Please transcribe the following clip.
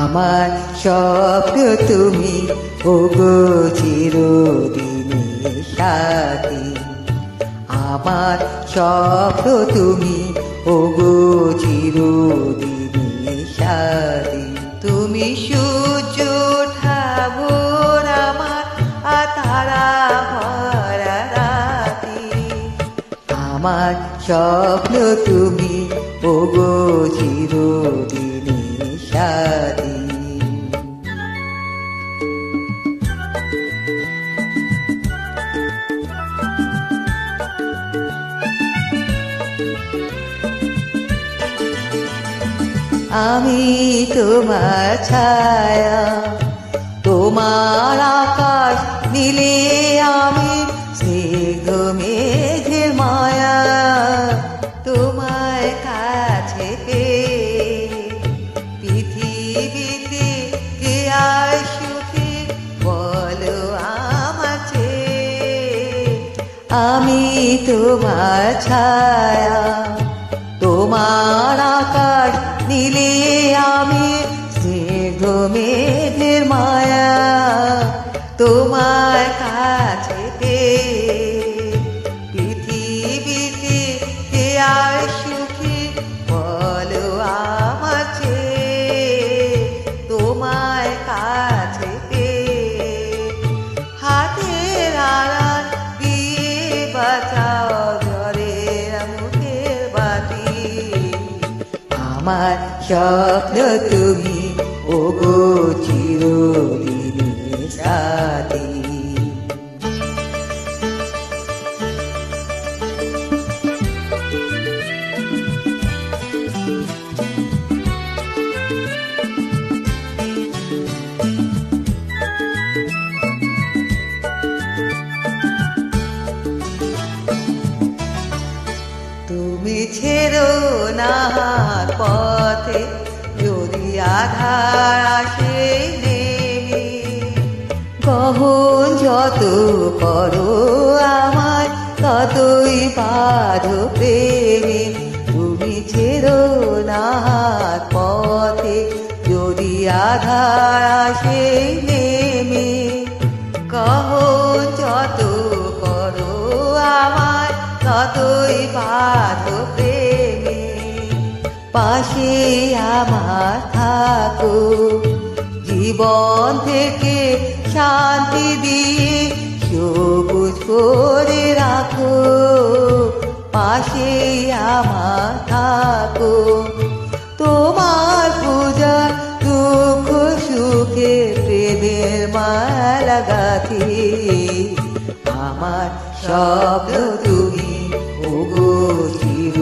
আমার স্বপ্ন তুমি, ওগো চিরদিনের সাথী। আমার স্বপ্ন তুমি, ওগো চিরদিনের সাথী। তুমি সূর্য ওঠা ভোর আমার, তারা ভরা রাতি। আমার স্বপ্ন তুমি, ওগো চিরদিনের সাথী। আমি তোমার ছায়া, তোমার আকাশ নীলে আমি স্নিগ্ধ মেঘের মায়া। তোমায় কাছে পেয়ে পৃথিবীতে কে আর সুখী বলো আমার চেয়ে। আমি তোমার ছায়া, তোমার আকাশ নীলে আমি স্নিগ্ধ মেঘের মায়া। তোমার কাছে পেয়ে পৃথিবীতে কে আর সুখী বলো আমার চেয়ে। তোমার কাছে পেয়ে হাতের আড়াল দিয়ে বাঁচাও ঝড়ের মুখের বাতি। আমার স্বপ্ন তুমি, ওগো চিরদিনের সাথী। তুমি ছেড়ো না পথে যদি আধার আসে নেমে। গহন যত করো আমার ততই বাঁধো প্রেমে। তুমি ছেড়ো না পথে যদি আধার আসে নেমে। গহন যত করো আমার ততই বাঁধো প্রেমে। পাশে আমার থাকো, জীবন থেকে শান্তি দিয়ে সবুজ করে রাখো। পাশে আমার থাকো, তোমার পূজা দুঃখ সুখে প্রেমের মালা গাঁথি। আমার স্বপ্ন তুমি, ওগো চির